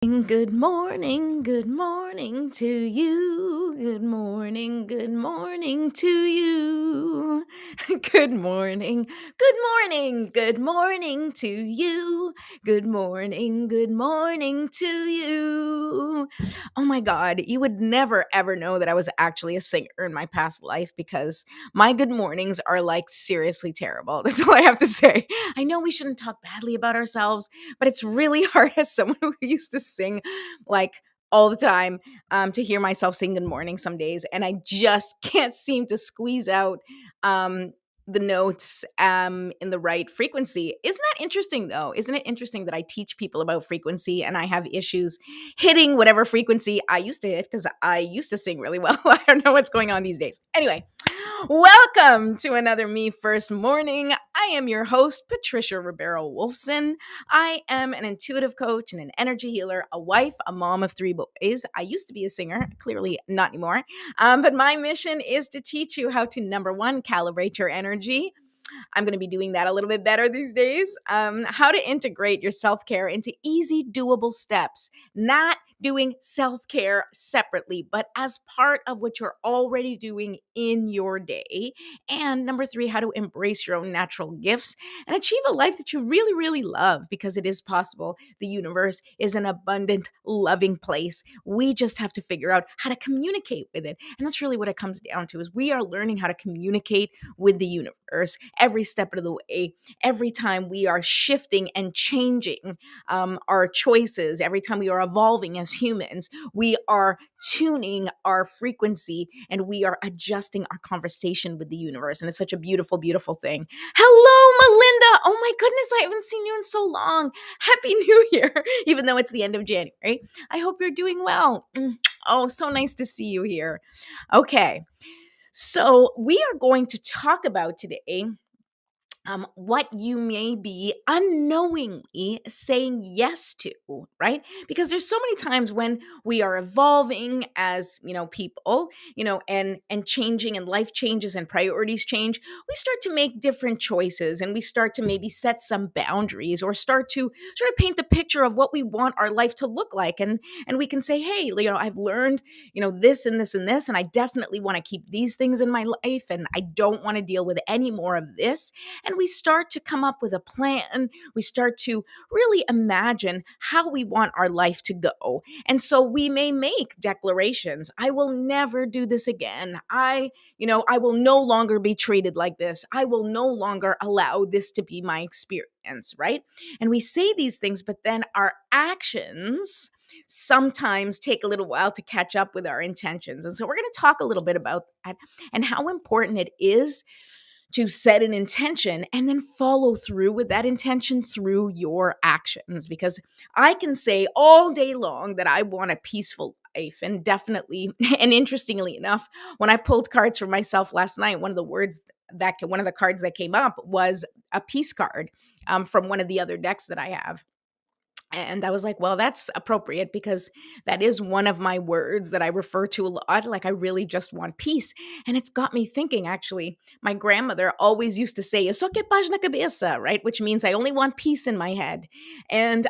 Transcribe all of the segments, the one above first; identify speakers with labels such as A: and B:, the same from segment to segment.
A: Good morning to you. Good morning to you. Good morning to you. Good morning to you. Oh my God, you would never ever know that I was actually a singer in my past life because my good mornings are like seriously terrible. That's all I have to say. I know we shouldn't talk badly about ourselves, but it's really hard as someone who used to sing like all the time to hear myself sing good morning some days, and I just can't seem to squeeze out um, the notes in the right frequency. Isn't that interesting though? Isn't it interesting that I teach people about frequency and I have issues hitting whatever frequency I used to hit because I used to sing really well. I don't know what's going on these days. Anyway, welcome to another Me First Morning. I am your host, Patricia Ribeiro Wolfson. I am an intuitive coach and an energy healer, a wife, a mom of three boys. I used to be a singer, clearly not anymore. But my mission is to teach you how to, number one, calibrate your energy. I'm going to be doing that a little bit better these days. How to integrate your self care into easy, doable steps, not doing self care separately, but as part of what you're already doing in your day. And number three, how to embrace your own natural gifts and achieve a life that you really, really love because it is possible. The universe is an abundant, loving place. We just have to figure out how to communicate with it. And that's really what it comes down to is we are learning how to communicate with the universe every step of the way, every time we are shifting and changing our choices, every time we are evolving as humans, we are tuning our frequency and we are adjusting our conversation with the universe. And it's such a beautiful, beautiful thing. Hello, Melinda. Oh my goodness, I haven't seen you in so long. Happy New Year, even though it's the end of January. I hope you're doing well. Oh, so nice to see you here. Okay. So, we are going to talk about today what you may be unknowingly saying yes to, right? Because there's so many times when we are evolving as people, and changing, and life changes and priorities change. We start to make different choices, and we start to maybe set some boundaries, or start to sort of paint the picture of what we want our life to look like, and we can say, hey, I've learned this and this and this, and I definitely want to keep these things in my life, and I don't want to deal with any more of this. And we start to come up with a plan. We start to really imagine how we want our life to go. And so we may make declarations. I will never do this again. I will no longer be treated like this. I will no longer allow this to be my experience, right? And we say these things, but then our actions sometimes take a little while to catch up with our intentions. And so we're going to talk a little bit about that and how important it is to set an intention and then follow through with that intention through your actions. Because I can say all day long that I want a peaceful life, and definitely, and interestingly enough, when I pulled cards for myself last night, one of the cards that came up was a peace card from one of the other decks that I have. And I was like, well, that's appropriate because that is one of my words that I refer to a lot. Like, I really just want peace. And it's got me thinking, actually, my grandmother always used to say, "Eso que paz na cabeça," right? Which means I only want peace in my head. And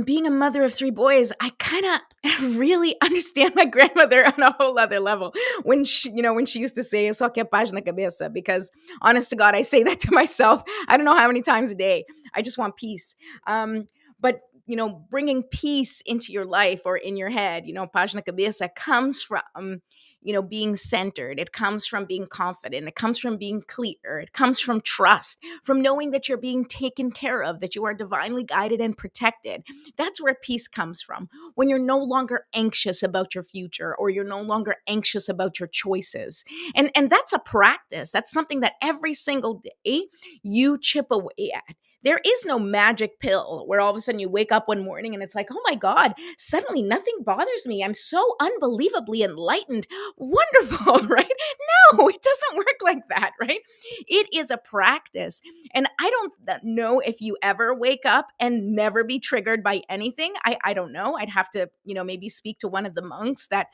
A: being a mother of three boys, I kind of really understand my grandmother on a whole other level when she used to say, "Eso que paz na cabeça," because honest to God, I say that to myself. I don't know how many times a day. I just want peace. But bringing peace into your life or in your head, paz na cabeça comes from being centered. It comes from being confident. It comes from being clear. It comes from trust, from knowing that you're being taken care of, that you are divinely guided and protected. That's where peace comes from. When you're no longer anxious about your future, or you're no longer anxious about your choices. And that's a practice. That's something that every single day you chip away at. There is no magic pill where all of a sudden you wake up one morning and it's like, oh my God, suddenly nothing bothers me. I'm so unbelievably enlightened. Wonderful, right? No, it doesn't work like that, right? It is a practice. And I don't know if you ever wake up and never be triggered by anything. I don't know. I'd have to, maybe speak to one of the monks that,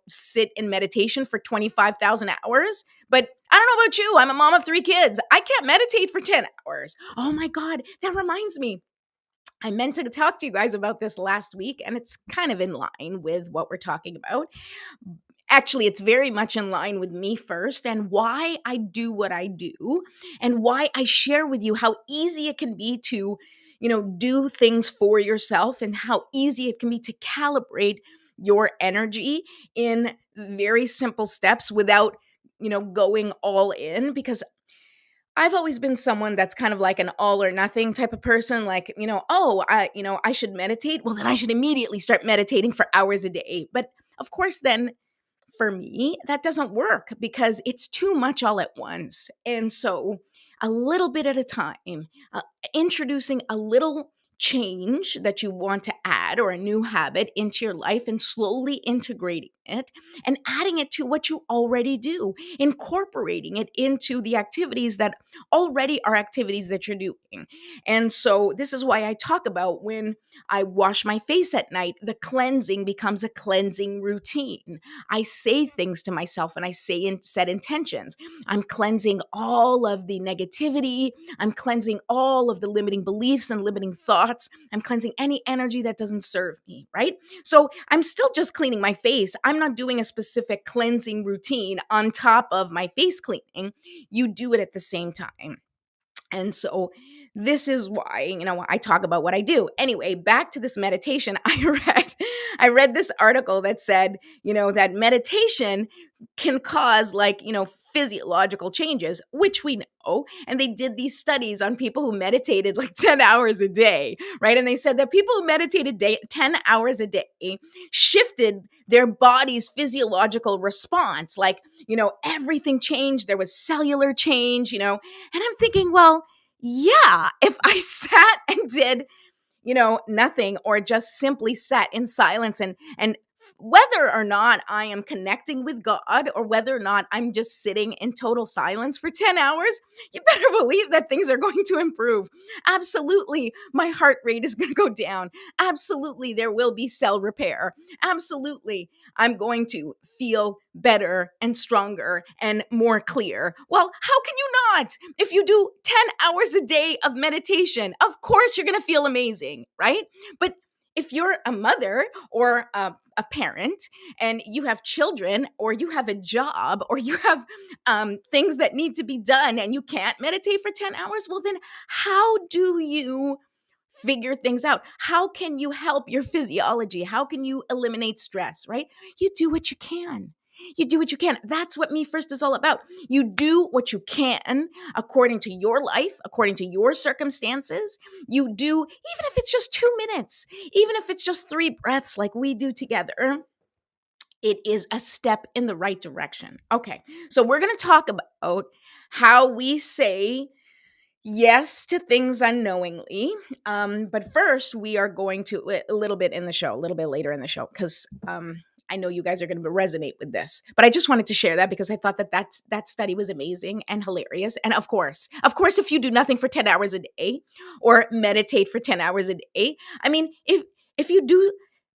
A: sit in meditation for 25,000 hours. But I don't know about you. I'm a mom of three kids. I can't meditate for 10 hours. Oh my God, that reminds me. I meant to talk to you guys about this last week, and it's kind of in line with what we're talking about. Actually, it's very much in line with me first and why I do what I do, and why I share with you how easy it can be to, do things for yourself, and how easy it can be to calibrate your energy in very simple steps without, going all in. Because I've always been someone that's kind of like an all or nothing type of person. Like, I should meditate. Well, then I should immediately start meditating for hours a day. But of course, then for me, that doesn't work because it's too much all at once. And so, a little bit at a time, uh, introducing a little change that you want to add or a new habit into your life and slowly integrating it and adding it to what you already do, incorporating it into the activities that already are activities that you're doing. And so, this is why I talk about when I wash my face at night, the cleansing becomes a cleansing routine. I say things to myself and I say and set intentions. I'm cleansing all of the negativity. I'm cleansing all of the limiting beliefs and limiting thoughts. I'm cleansing any energy that doesn't serve me, right? So I'm still just cleaning my face. I'm not doing a specific cleansing routine on top of my face cleaning. You do it at the same time. And so this is why, I talk about what I do. Anyway, back to this meditation. I read this article that said, that meditation can cause like, physiological changes, which we know. And they did these studies on people who meditated like 10 hours a day, right? And they said that people who meditated 10 hours a day shifted their body's physiological response. Like, everything changed. There was cellular change, and I'm thinking, well, yeah, if I sat and did, nothing or just simply sat in silence and whether or not I am connecting with God or whether or not I'm just sitting in total silence for 10 hours, you better believe that things are going to improve. Absolutely, my heart rate is going to go down. Absolutely, there will be cell repair. Absolutely, I'm going to feel better and stronger and more clear. Well, how can you not? If you do 10 hours a day of meditation, of course you're going to feel amazing, right? But if you're a mother or a parent and you have children or you have a job or you have things that need to be done and you can't meditate for 10 hours, well, then how do you figure things out? How can you help your physiology? How can you eliminate stress, right? You do what you can. You do what you can. That's what Me First is all about. You do what you can according to your life, according to your circumstances. You do, even if it's just 2 minutes, even if it's just 3 breaths like we do together, it is a step in the right direction. Okay, so we're going to talk about how we say yes to things unknowingly. But first, we are going to a little bit in the show, a little bit later in the show, because I know you guys are going to resonate with this. But I just wanted to share that because I thought that study was amazing and hilarious. And of course, if you do nothing for 10 hours a day or meditate for 10 hours a day, I mean, if you do.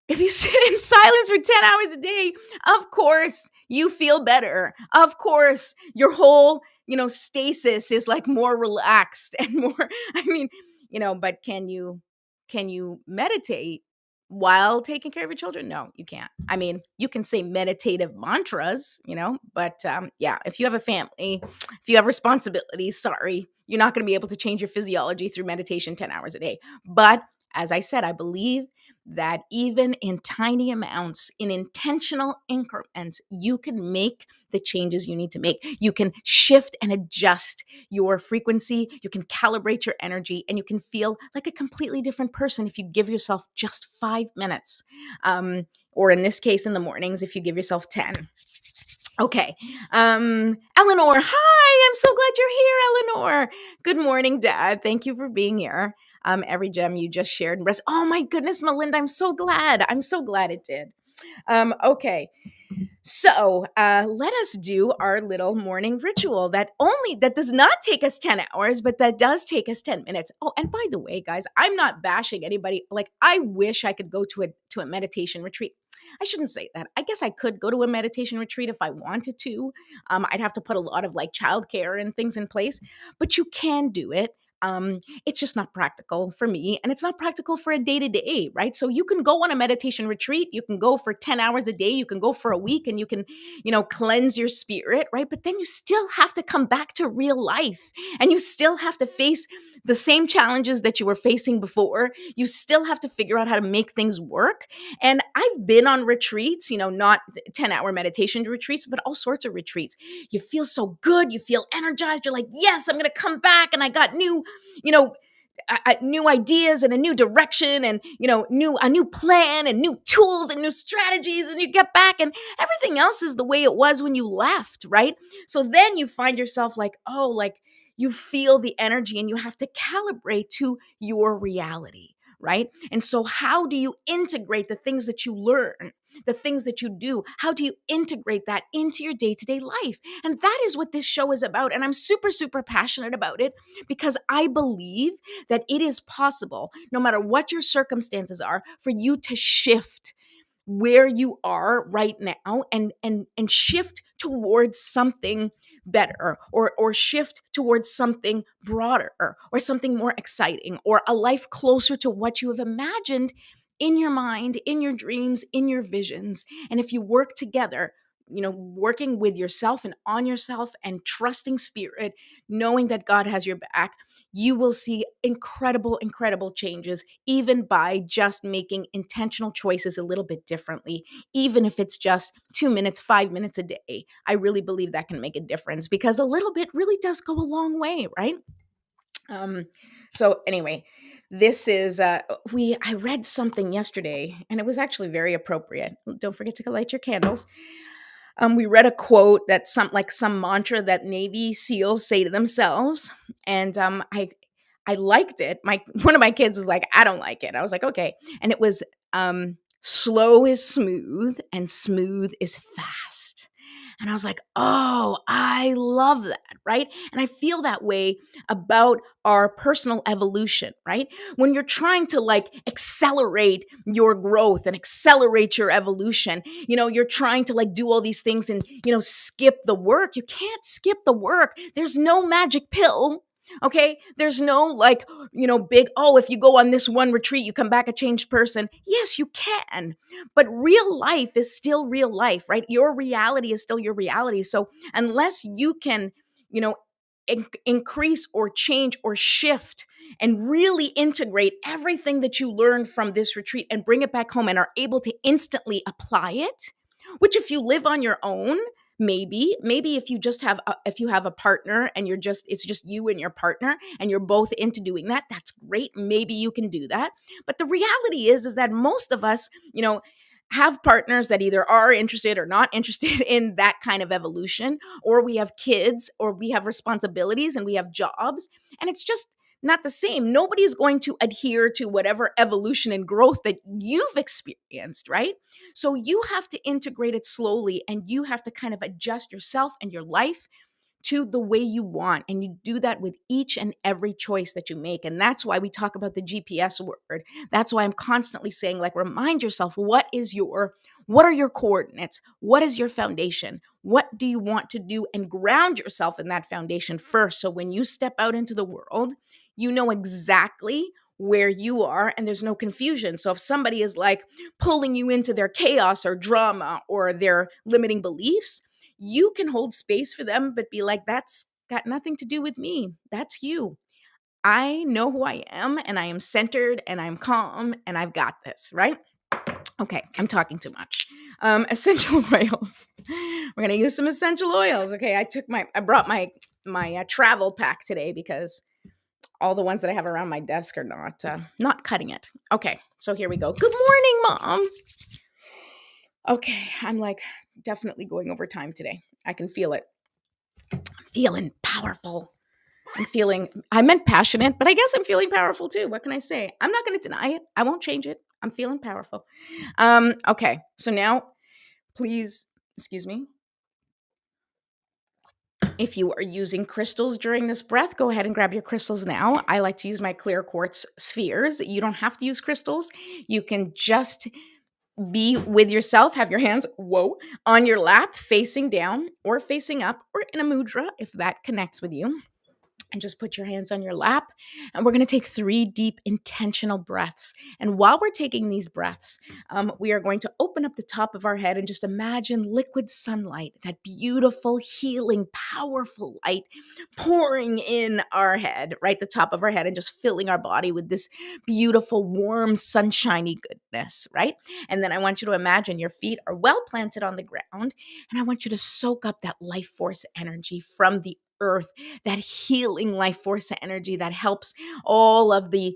A: If you sit in silence for 10 hours a day, of course you feel better. Of course, your whole stasis is like more relaxed and more I mean, but can you meditate while taking care of your children? No, you can't. I mean, you can say meditative mantras, but yeah, if you have a family, if you have responsibilities, sorry, you're not going to be able to change your physiology through meditation 10 hours a day. But as I said, I believe that even in tiny amounts, in intentional increments, you can make the changes you need to make. You can shift and adjust your frequency, you can calibrate your energy, and you can feel like a completely different person if you give yourself just 5 minutes. Or in this case, in the mornings, if you give yourself 10. Okay. Eleanor, hi. I'm so glad you're here, Eleanor. Good morning, Dad. Thank you for being here. Every gem you just shared. Oh my goodness, Melinda, I'm so glad. I'm so glad it did. Okay. So let us do our little morning ritual that does not take us 10 hours, but that does take us 10 minutes. Oh, and by the way, guys, I'm not bashing anybody. Like, I wish I could go to a meditation retreat. I shouldn't say that. I guess I could go to a meditation retreat if I wanted to. I'd have to put a lot of like childcare and things in place, but you can do it. it's just not practical for me, and it's not practical for a day to day, right? So you can go on a meditation retreat, you can go for 10 hours a day, you can go for a week, and you can, cleanse your spirit, right? But then you still have to come back to real life, and you still have to face the same challenges that you were facing before. You still have to figure out how to make things work. And I've been on retreats, not 10-hour meditation retreats, but all sorts of retreats. You feel so good, you feel energized, you're like, yes, I'm going to come back, and I got new, you know, new ideas and a new direction, and a new plan and new tools and new strategies, and you get back and everything else is the way it was when you left, right? So then you find yourself like, oh, like you feel the energy and you have to calibrate to your reality, right? And so how do you integrate the things that you learn, the things that you do? How do you integrate that into your day-to-day life? And that is what this show is about. And I'm super, super passionate about it because I believe that it is possible, no matter what your circumstances are, for you to shift where you are right now and shift towards something better, or shift towards something broader, or something more exciting, or a life closer to what you have imagined in your mind, in your dreams, in your visions. And if you work together, working with yourself and on yourself and trusting spirit, knowing that God has your back, you will see incredible, incredible changes, even by just making intentional choices a little bit differently, even if it's just 2 minutes, 5 minutes a day. I really believe that can make a difference because a little bit really does go a long way, right? So anyway, this is I read something yesterday and it was actually very appropriate. Don't forget to light your candles. We read a quote that some mantra that Navy SEALs say to themselves, and I liked it. One of my kids was like, "I don't like it." I was like, "Okay," and it was slow is smooth, and smooth is fast. And I was like, oh, I love that, right? And I feel that way about our personal evolution, right? When you're trying to accelerate your growth and accelerate your evolution, you're trying to do all these things and, skip the work. You can't skip the work. There's no magic pill. Okay. There's no big, oh, if you go on this one retreat, you come back a changed person. Yes, you can. But real life is still real life, right? Your reality is still your reality. So unless you can, increase or change or shift and really integrate everything that you learned from this retreat and bring it back home and are able to instantly apply it, which if you live on your own, maybe if you have a partner and it's just you and your partner and you're both into doing that, that's great. Maybe you can do that. But the reality is that most of us, have partners that either are interested or not interested in that kind of evolution, or we have kids, or we have responsibilities and we have jobs, and it's just not the same. Nobody's going to adhere to whatever evolution and growth that you've experienced, right? So you have to integrate it slowly, and you have to kind of adjust yourself and your life to the way you want. And you do that with each and every choice that you make. And that's why we talk about the GPS word. That's why I'm constantly saying, remind yourself, what are your coordinates? What is your foundation? What do you want to do? And ground yourself in that foundation first. So when you step out into the world, you know exactly where you are and there's no confusion. So if somebody is pulling you into their chaos or drama or their limiting beliefs, you can hold space for them, but be like, that's got nothing to do with me. That's you. I know who I am, and I am centered, and I'm calm, and I've got this, right? Okay, I'm talking too much. Essential oils. We're gonna use some essential oils. Okay, I brought my travel pack today because all the ones that I have around my desk are not cutting it. Okay, so here we go. Good morning, Mom. Okay, I'm definitely going over time today. I can feel it. I'm feeling powerful. I meant passionate, but I guess I'm feeling powerful too. What can I say? I'm not going to deny it. I won't change it. I'm feeling powerful. Okay, so now, please, excuse me. If you are using crystals during this breath, go ahead and grab your crystals now. I like to use my clear quartz spheres. You don't have to use crystals. You can just be with yourself, have your hands, on your lap, facing down or facing up, or in a mudra if that connects with you. And just put your hands on your lap. And we're going to take 3 deep, intentional breaths. And while we're taking these breaths, we are going to open up the top of our head and just imagine liquid sunlight, that beautiful, healing, powerful light pouring in our head, right? The top of our head, and just filling our body with this beautiful, warm, sunshiny goodness, right? And then I want you to imagine your feet are well planted on the ground. And I want you to soak up that life force energy from the earth, that healing life force energy that helps all of the,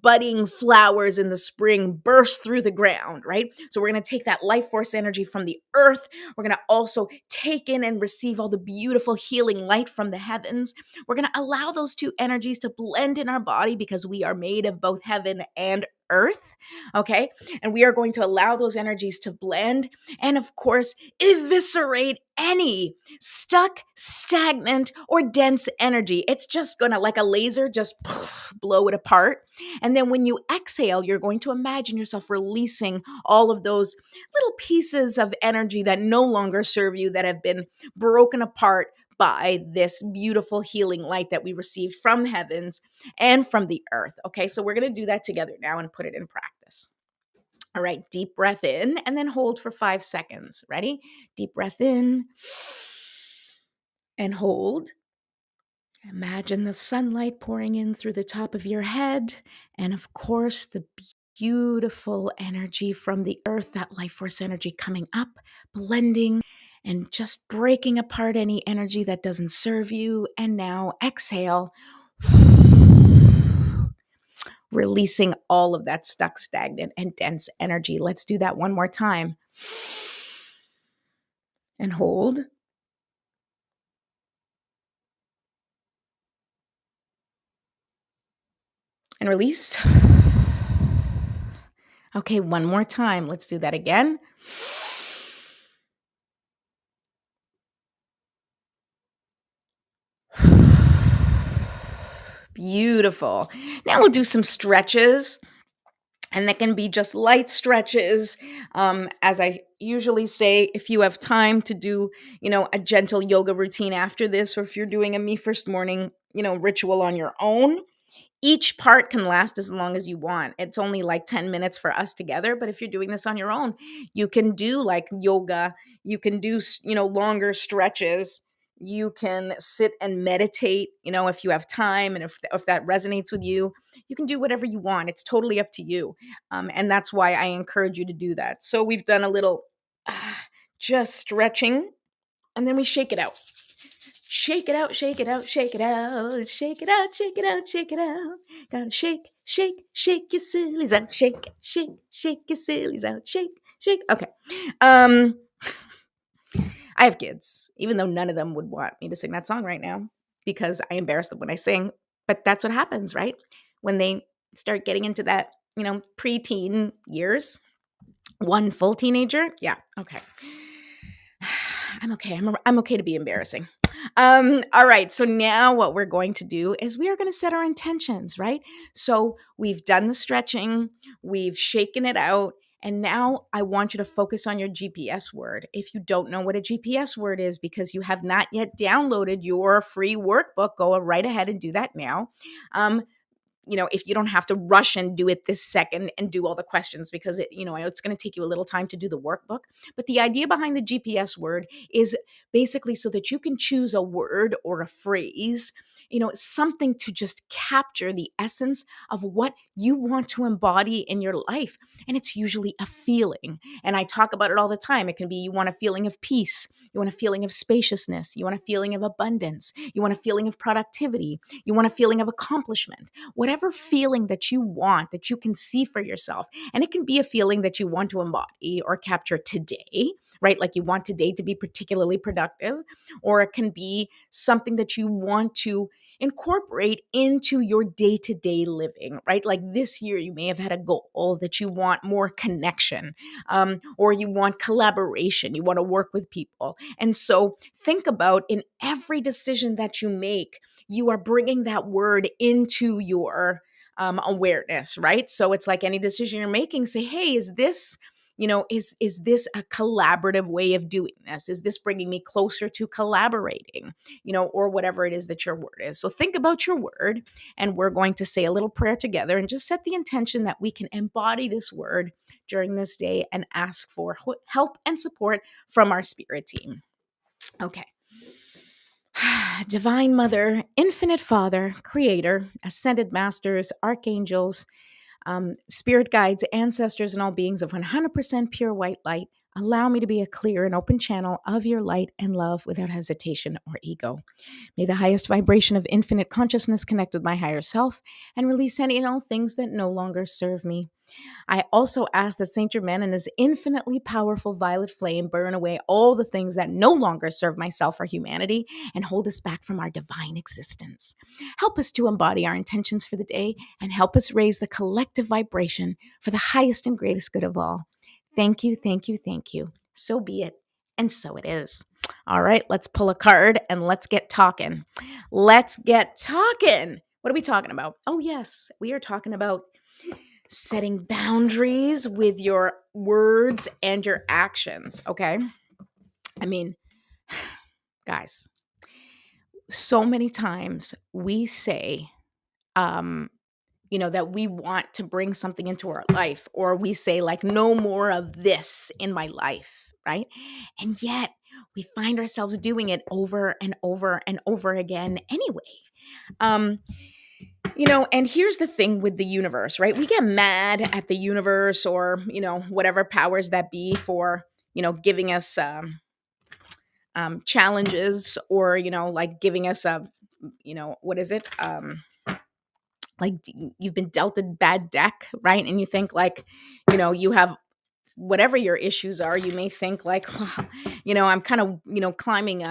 A: budding flowers in the spring burst through the ground, right? So we're going to take that life force energy from the earth. We're going to also take in and receive all the beautiful healing light from the heavens. We're going to allow those two energies to blend in our body because we are made of both heaven and earth, okay? And we are going to allow those energies to blend and, of course, eviscerate any stuck, stagnant, or dense energy. It's just gonna, like a laser, just blow it apart. And then when you exhale, you're going to imagine yourself releasing all of those little pieces of energy that no longer serve you, that have been broken apart by this beautiful healing light that we received from heavens and from the earth. Okay, so we're going to do that together now and put it in practice. All right, deep breath in and then hold for 5 seconds. Ready? Deep breath in and hold. Imagine the sunlight pouring in through the top of your head. And of course, the beautiful energy from the earth, that life force energy coming up, blending and just breaking apart any energy that doesn't serve you. And now exhale, releasing all of that stuck, stagnant, and dense energy. Let's do that one more time. And hold. And release. Okay, one more time. Let's do that again. Beautiful. Now we'll do some stretches. And that can be just light stretches. As I usually say, if you have time to do, a gentle yoga routine after this, or if you're doing a me first morning, ritual on your own, each part can last as long as you want. It's only like 10 minutes for us together. But if you're doing this on your own, you can do like yoga. You can do, longer stretches. You can sit and meditate, if you have time, and if that resonates with you, you can do whatever you want. It's totally up to you. And that's why I encourage you to do that. So we've done a little just stretching, and then we shake it out. Shake it out, shake it out, shake it out, shake it out, shake it out, shake it out. Gotta shake, shake, shake your sillies out. Shake, shake, shake your sillies out. Shake, shake. Okay. I have kids, even though none of them would want me to sing that song right now because I embarrass them when I sing. But that's what happens, right? When they start getting into that, preteen years, one full teenager. Yeah. Okay. I'm okay. I'm okay to be embarrassing. All right. So now what we're going to do is we are going to set our intentions, right? So we've done the stretching, we've shaken it out, and now I want you to focus on your GPS word. If you don't know what a GPS word is because you have not yet downloaded your free workbook, go right ahead and do that now. If you don't have to rush and do it this second and do all the questions because it's going to take you a little time to do the workbook. But the idea behind the GPS word is basically so that you can choose a word or a phrase, something to just capture the essence of what you want to embody in your life. And it's usually a feeling. And I talk about it all the time. It can be you want a feeling of peace, you want a feeling of spaciousness, you want a feeling of abundance, you want a feeling of productivity, you want a feeling of accomplishment. Whatever feeling that you want, that you can see for yourself. And it can be a feeling that you want to embody or capture today, right? Like you want today to be particularly productive, or it can be something that you want to incorporate into your day-to-day living, right? Like this year, you may have had a goal that you want more connection, or you want collaboration, you want to work with people. And so think about in every decision that you make, you are bringing that word into your awareness, right? So it's like any decision you're making, say, hey, is this Is this a collaborative way of doing this? Is this bringing me closer to collaborating, or whatever it is that your word is? So think about your word, and we're going to say a little prayer together and just set the intention that we can embody this word during this day and ask for help and support from our spirit team. Okay. Divine Mother, Infinite Father, Creator, Ascended Masters, Archangels, spirit guides, ancestors, and all beings of 100% pure white light, allow me to be a clear and open channel of your light and love without hesitation or ego. May the highest vibration of infinite consciousness connect with my higher self and release any and all things that no longer serve me. I also ask that Saint Germain and his infinitely powerful violet flame burn away all the things that no longer serve myself or humanity and hold us back from our divine existence. Help us to embody our intentions for the day and help us raise the collective vibration for the highest and greatest good of all. Thank you, thank you, thank you. So be it, and so it is. All right, let's pull a card and let's get talking. Let's get talking. What are we talking about? Oh, yes, we are talking about setting boundaries with your words and your actions, okay? I mean, guys, so many times we say, that we want to bring something into our life, or we say, like, no more of this in my life, right? And yet we find ourselves doing it over and over and over again anyway. And here's the thing with the universe, right? We get mad at the universe or, whatever powers that be for, giving us challenges or, like giving us a, what is it? Like you've been dealt a bad deck, right? And you think like, you have whatever your issues are, you may think like, well, I'm kind of, climbing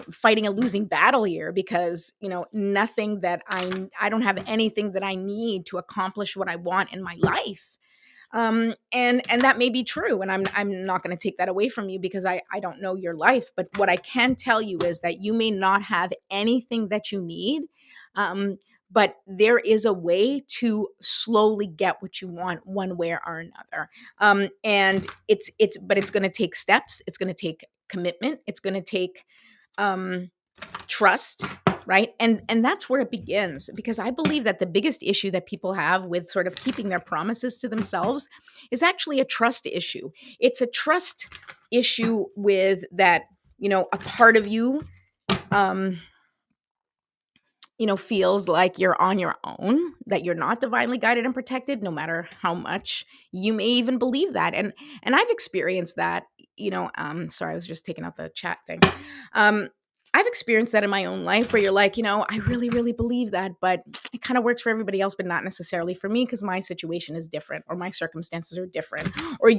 A: fighting a losing battle here because, nothing that I don't have anything that I need to accomplish what I want in my life. And that may be true. And I'm not going to take that away from you because I don't know your life. But what I can tell you is that you may not have anything that you need. But there is a way to slowly get what you want one way or another. And it's going to take steps. It's going to take commitment. It's going to take trust, right? And that's where it begins, because I believe that the biggest issue that people have with sort of keeping their promises to themselves is actually a trust issue. It's a trust issue with that, a part of you feels like you're on your own, that you're not divinely guided and protected, no matter how much you may even believe that. And I've experienced that, sorry, I was just taking out the chat thing. I've experienced that in my own life where you're like, I really, really believe that, but it kind of works for everybody else, but not necessarily for me because my situation is different or my circumstances are different. Or,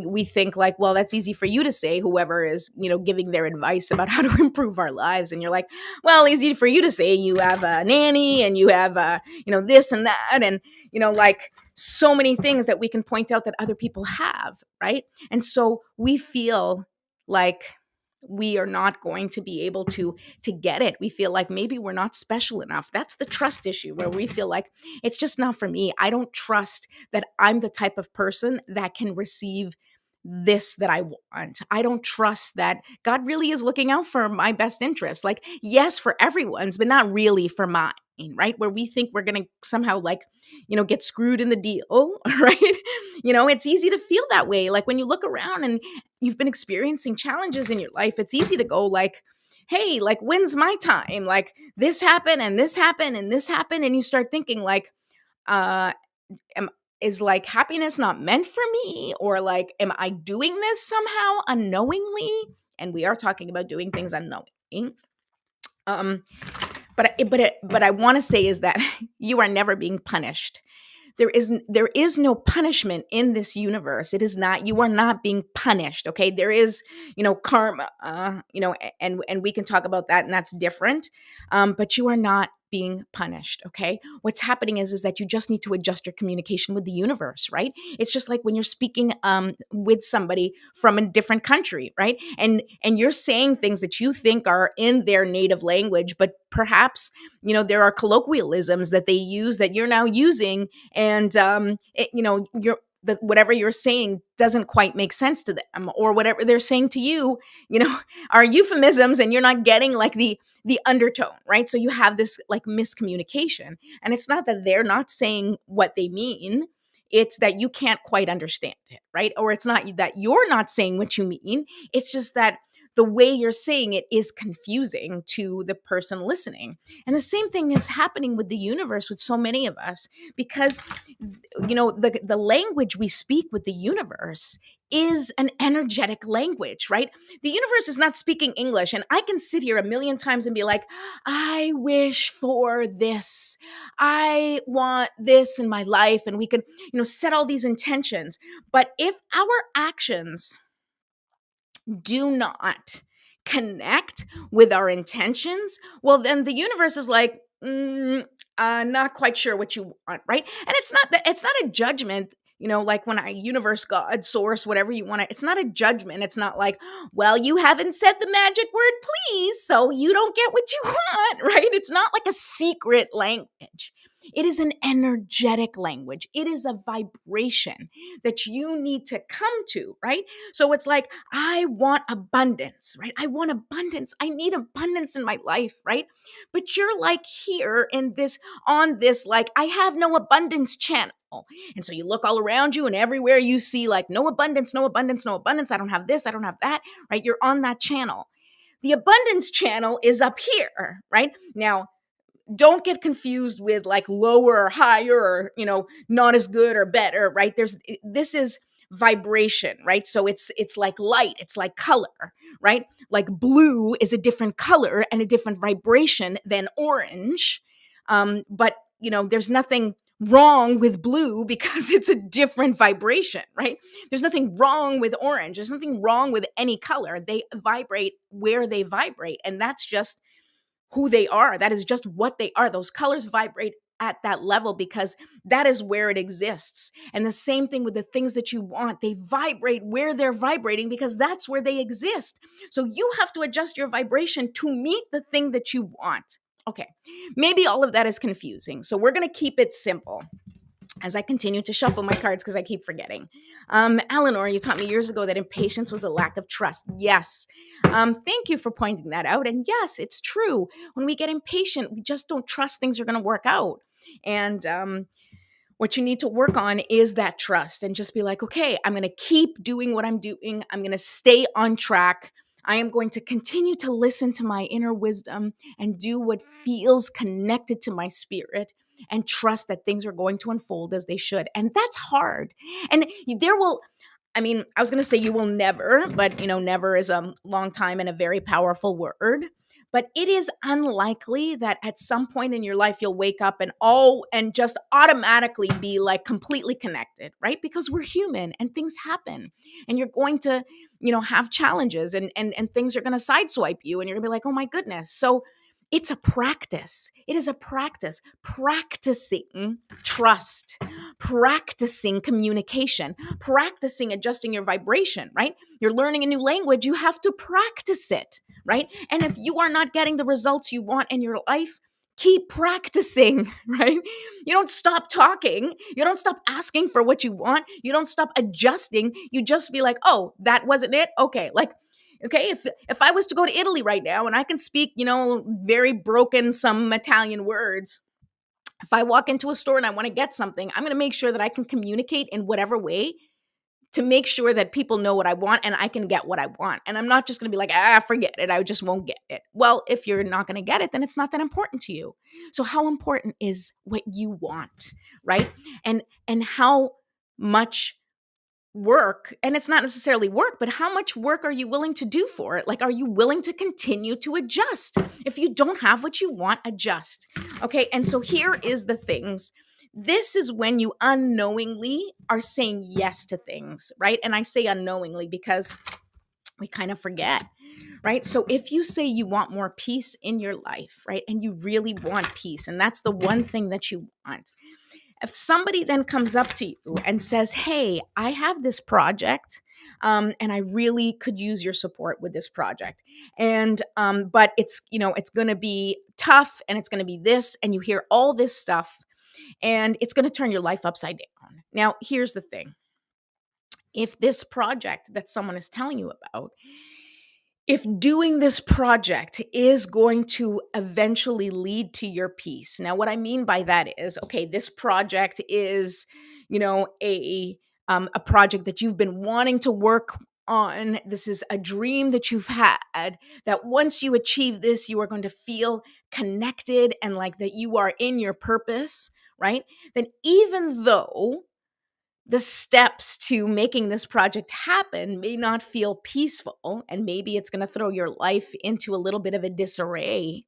A: we think like, well, that's easy for you to say, whoever is, giving their advice about how to improve our lives. And you're like, well, easy for you to say you have a nanny and you have, this and that. And, like so many things that we can point out that other people have. Right. And so we feel like we are not going to be able to get it. We feel like maybe we're not special enough. That's the trust issue where we feel like it's just not for me. I don't trust that I'm the type of person that can receive this that I want. I don't trust that God really is looking out for my best interests. Like, yes, for everyone's, but not really for mine, right? Where we think we're going to somehow like, get screwed in the deal, right? It's easy to feel that way. Like when you look around and you've been experiencing challenges in your life, it's easy to go like, hey, like when's my time? Like this happened and this happened and this happened. And you start thinking like, is like happiness not meant for me? Or like, am I doing this somehow unknowingly? And we are talking about doing things unknowingly. But I want to say is that you are never being punished. There is no punishment in this universe. It is not, you are not being punished. Okay. There is, karma, and we can talk about that and that's different. But you are not being punished. Okay. What's happening is that you just need to adjust your communication with the universe, right? It's just like when you're speaking with somebody from a different country, right? And you're saying things that you think are in their native language, but perhaps, there are colloquialisms that they use that you're now using. And, that whatever you're saying doesn't quite make sense to them, or whatever they're saying to you, are euphemisms, and you're not getting like the undertone, right? So you have this like miscommunication, and it's not that they're not saying what they mean. It's that you can't quite understand it, right? Or it's not that you're not saying what you mean. It's just that the way you're saying it is confusing to the person listening. And the same thing is happening with the universe with so many of us, because the language we speak with the universe is an energetic language, right? The universe is not speaking English, and I can sit here a million times and be like, I wish for this, I want this in my life, and we could set all these intentions. But if our actions do not connect with our intentions, well, then the universe is like, not quite sure what you want, right? And it's not a judgment. Like when I universe, God, source, whatever you want to, it's not a judgment. It's not like, well, you haven't said the magic word, please, so you don't get what you want, right? It's not like a secret language. It is an energetic language. It is a vibration that you need to come to, right? So it's like, I want abundance, right? I want abundance. I need abundance in my life, right? But you're like here in this, on this, like, I have no abundance channel. And so you look all around you, and everywhere you see like no abundance, no abundance, no abundance. I don't have this, I don't have that, right? You're on that channel. The abundance channel is up here, right? Now, don't get confused with like lower or higher, or not as good or better, right? This is vibration, right? So it's like light, it's like color, right? Like blue is a different color and a different vibration than orange. But there's nothing wrong with blue because it's a different vibration, right? There's nothing wrong with orange, there's nothing wrong with any color. They vibrate where they vibrate, and that's just who they are. That is just what they are. Those colors vibrate at that level because that is where it exists. And the same thing with the things that you want. They vibrate where they're vibrating because that's where they exist. So you have to adjust your vibration to meet the thing that you want. Okay, maybe all of that is confusing. So we're going to keep it simple as I continue to shuffle my cards because I keep forgetting. Eleanor, you taught me years ago that impatience was a lack of trust. Yes. Thank you for pointing that out. And yes, it's true. When we get impatient, we just don't trust things are going to work out. And what you need to work on is that trust, and just be like, okay, I'm going to keep doing what I'm doing. I'm going to stay on track. I am going to continue to listen to my inner wisdom and do what feels connected to my spirit, and trust that things are going to unfold as they should. And that's hard. And I was going to say you will never, but never is a long time and a very powerful word. But it is unlikely that at some point in your life you'll wake up and just automatically be like completely connected, right? Because we're human and things happen, and you're going to, have challenges, and things are going to sideswipe you, and you're going to be like, oh my goodness. So it's a practice. It is a practice. Practicing trust, practicing communication, practicing adjusting your vibration, right? You're learning a new language. You have to practice it, right? And if you are not getting the results you want in your life, keep practicing, right? You don't stop talking. You don't stop asking for what you want. You don't stop adjusting. You just be like, oh, that wasn't it? Okay. Like, okay, if I was to go to Italy right now and I can speak, very broken some Italian words, if I walk into a store and I want to get something, I'm going to make sure that I can communicate in whatever way to make sure that people know what I want and I can get what I want. And I'm not just going to be like, forget it, I just won't get it. Well, if you're not going to get it, then it's not that important to you. So how important is what you want, right? And how much work, and it's not necessarily work, but how much work are you willing to do for it? Like, are you willing to continue to adjust? If you don't have what you want, adjust. Okay, and so here is the things. This is when you unknowingly are saying yes to things, right? And I say unknowingly because we kind of forget, right? So if you say you want more peace in your life, right, and you really want peace, and that's the one thing that you want, if somebody then comes up to you and says, hey, I have this project, and I really could use your support with this project, and but it's it's going to be tough, and it's going to be this, and you hear all this stuff, and it's going to turn your life upside down. Now, here's the thing. if this project that someone is telling you about, if doing this project is going to eventually lead to your peace. Now, what I mean by that is, okay, this project is, a project that you've been wanting to work on. This is a dream that you've had, that once you achieve this, you are going to feel connected and like that you are in your purpose, right? Then even though the steps to making this project happen may not feel peaceful, and maybe it's going to throw your life into a little bit of a disarray.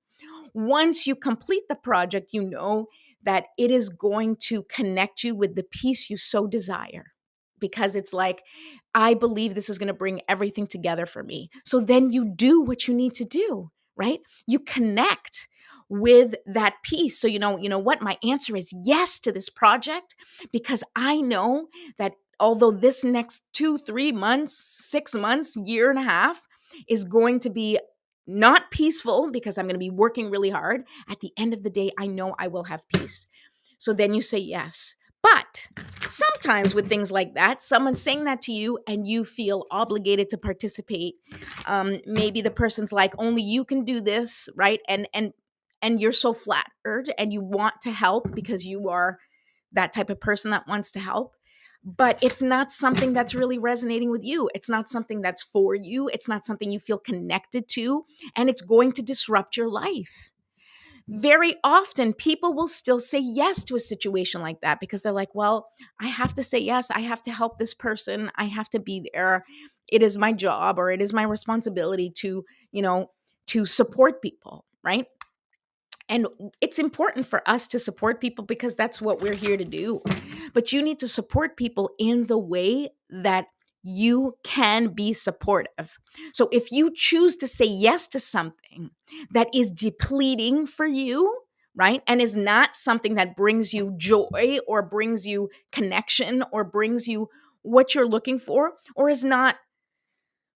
A: Once you complete the project, you know that it is going to connect you with the peace you so desire. Because it's like, I believe this is going to bring everything together for me. So then you do what you need to do, right? You connect with that peace. So you know what? My answer is yes to this project, because I know that although this next 2, 3 months, 6 months, year and a half is going to be not peaceful because I'm going to be working really hard, at the end of the day, I know I will have peace. So then you say yes. But sometimes with things like that, someone's saying that to you and you feel obligated to participate. Maybe the person's like, only you can do this, right? And you're so flattered and you want to help because you are that type of person that wants to help. But it's not something that's really resonating with you. It's not something that's for you. It's not something you feel connected to, and it's going to disrupt your life. Very often, people will still say yes to a situation like that because they're like, well, I have to say yes. I have to help this person. I have to be there. It is my job, or it is my responsibility to support people, right? And it's important for us to support people because that's what we're here to do. But you need to support people in the way that you can be supportive. So if you choose to say yes to something that is depleting for you, right, and is not something that brings you joy or brings you connection or brings you what you're looking for, or is not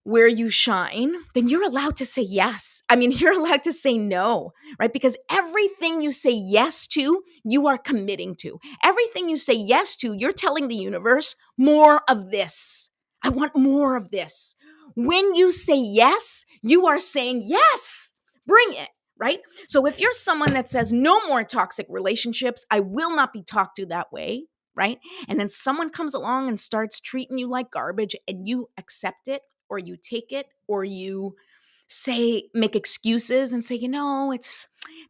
A: where you shine, then you're allowed to say yes. I mean, you're allowed to say no, right? Because everything you say yes to, you are committing to. Everything you say yes to, you're telling the universe, more of this. I want more of this. When you say yes, you are saying yes. Bring it, right? So if you're someone that says no more toxic relationships, I will not be talked to that way, right? And then someone comes along and starts treating you like garbage and you accept it, or you take it, or you make excuses and say,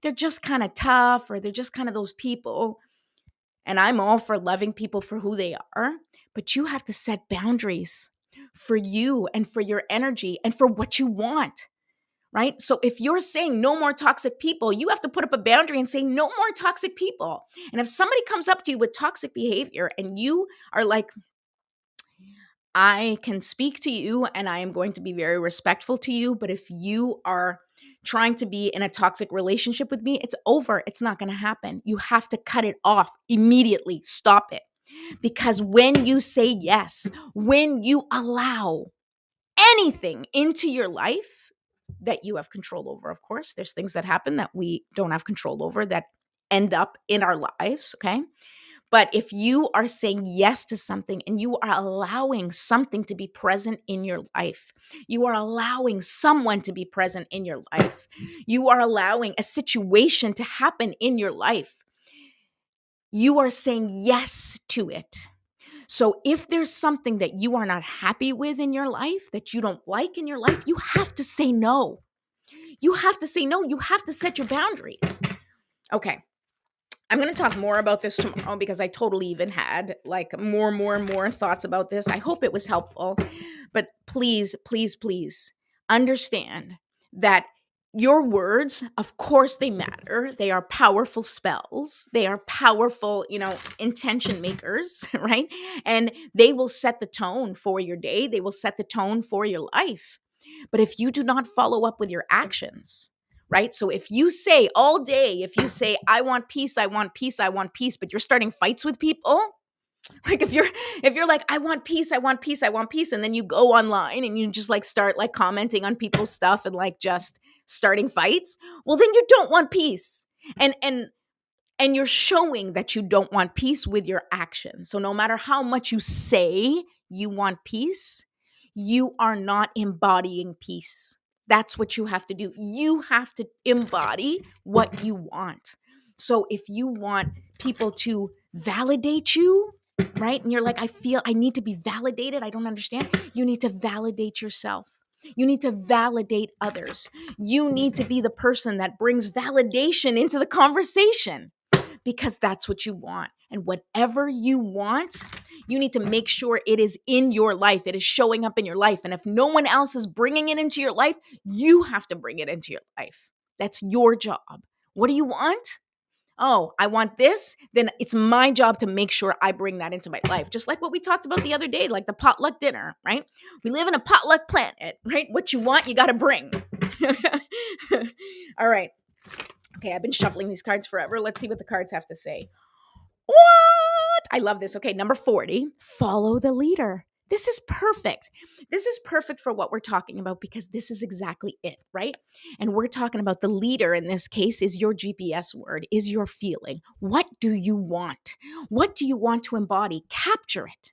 A: they're just kind of tough, or they're just kind of those people. And I'm all for loving people for who they are, but you have to set boundaries for you and for your energy and for what you want, right? So if you're saying no more toxic people, you have to put up a boundary and say no more toxic people. And if somebody comes up to you with toxic behavior and you are like, I can speak to you and I am going to be very respectful to you. But if you are trying to be in a toxic relationship with me, it's over. It's not going to happen. You have to cut it off immediately. Stop it. Because when you say yes, when you allow anything into your life that you have control over, of course, there's things that happen that we don't have control over that end up in our lives, okay? But if you are saying yes to something and you are allowing something to be present in your life, you are allowing someone to be present in your life, you are allowing a situation to happen in your life, you are saying yes to it. So if there's something that you are not happy with in your life, that you don't like in your life, you have to say no. You have to say no. You have to set your boundaries. Okay. I'm going to talk more about this tomorrow because I totally even had like more thoughts about this. I hope it was helpful. But please, please, please understand that your words, of course, they matter. They are powerful spells. They are powerful, intention makers, right? And they will set the tone for your day. They will set the tone for your life. But if you do not follow up with your actions, right? So if you say all day, if you say, I want peace, I want peace, I want peace, but you're starting fights with people, like if you're like, I want peace, I want peace, I want peace, and then you go online and you just like start like commenting on people's stuff and like just starting fights, well, then you don't want peace. And you're showing that you don't want peace with your actions. So no matter how much you say you want peace, you are not embodying peace. That's what you have to do. You have to embody what you want. So if you want people to validate you, right? And you're like, I need to be validated. I don't understand. You need to validate yourself. You need to validate others. You need to be the person that brings validation into the conversation because that's what you want. And whatever you want, you need to make sure it is in your life. It is showing up in your life. And if no one else is bringing it into your life, you have to bring it into your life. That's your job. What do you want? Oh, I want this, then it's my job to make sure I bring that into my life. Just like what we talked about the other day, like the potluck dinner, right? We live in a potluck planet, right? What you want, you got to bring. All right. Okay, I've been shuffling these cards forever. Let's see what the cards have to say. What? I love this. Okay, number 40, follow the leader. This is perfect. This is perfect for what we're talking about because this is exactly it, right? And we're talking about the leader in this case is your GPS word, is your feeling. What do you want? What do you want to embody? Capture it.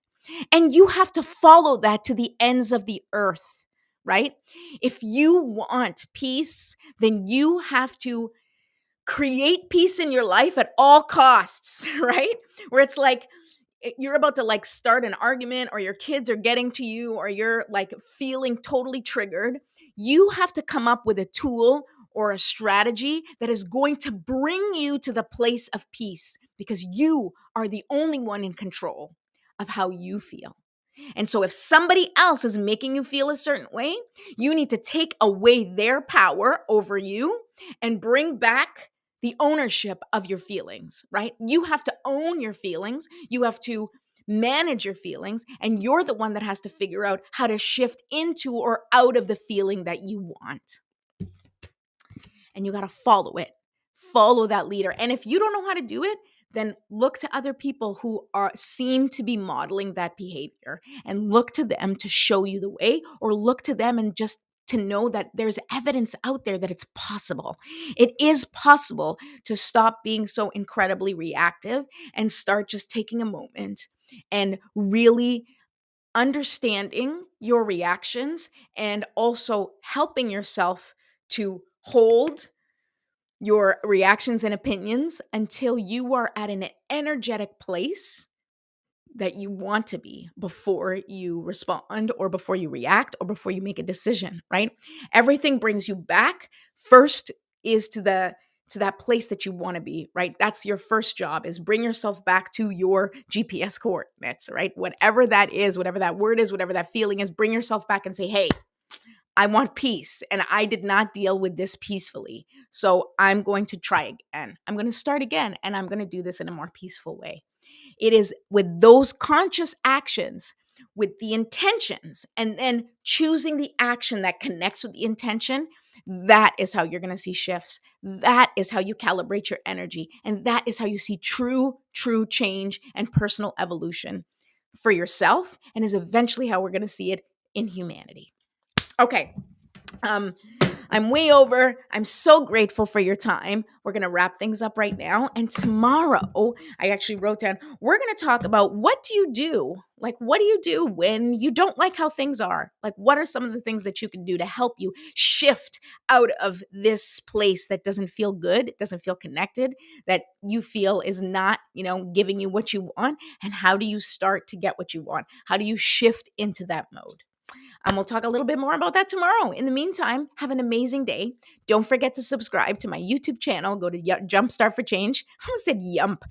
A: And you have to follow that to the ends of the earth, right? If you want peace, then you have to create peace in your life at all costs, right? Where it's like you're about to like start an argument or your kids are getting to you or you're like feeling totally triggered. You have to come up with a tool or a strategy that is going to bring you to the place of peace because you are the only one in control of how you feel. And so if somebody else is making you feel a certain way, you need to take away their power over you and bring back the ownership of your feelings, right? You have to own your feelings. You have to manage your feelings, and you're the one that has to figure out how to shift into or out of the feeling that you want. And you got to follow it. Follow that leader. And if you don't know how to do it, then look to other people who seem to be modeling that behavior and look to them to show you the way, or look to them and just to know that there's evidence out there that it's possible. It is possible to stop being so incredibly reactive and start just taking a moment and really understanding your reactions and also helping yourself to hold your reactions and opinions until you are at an energetic place that you want to be before you respond or before you react or before you make a decision, right? Everything brings you back. First is to that place that you want to be, right? That's your first job, is bring yourself back to your GPS coordinates, right? Whatever that is, whatever that word is, whatever that feeling is, bring yourself back and say, hey, I want peace and I did not deal with this peacefully. So I'm going to try again. I'm going to start again and I'm going to do this in a more peaceful way. It is with those conscious actions, with the intentions, and then choosing the action that connects with the intention. That is how you're going to see shifts. That is how you calibrate your energy. And that is how you see true change and personal evolution for yourself, and is eventually how we're going to see it in humanity. Okay. I'm way over. I'm so grateful for your time. We're going to wrap things up right now. And tomorrow, I actually wrote down, we're going to talk about what do you do? Like, what do you do when you don't like how things are? Like, what are some of the things that you can do to help you shift out of this place that doesn't feel good, doesn't feel connected, that you feel is not, giving you what you want? And how do you start to get what you want? How do you shift into that mode? And we'll talk a little bit more about that tomorrow. In the meantime, have an amazing day. Don't forget to subscribe to my YouTube channel. Go to Jumpstart for Change. I almost said Yump.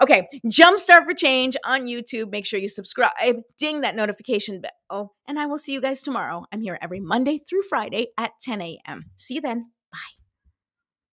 A: Okay, Jumpstart for Change on YouTube. Make sure you subscribe, ding that notification bell, and I will see you guys tomorrow. I'm here every Monday through Friday at 10 a.m. See you then. Bye.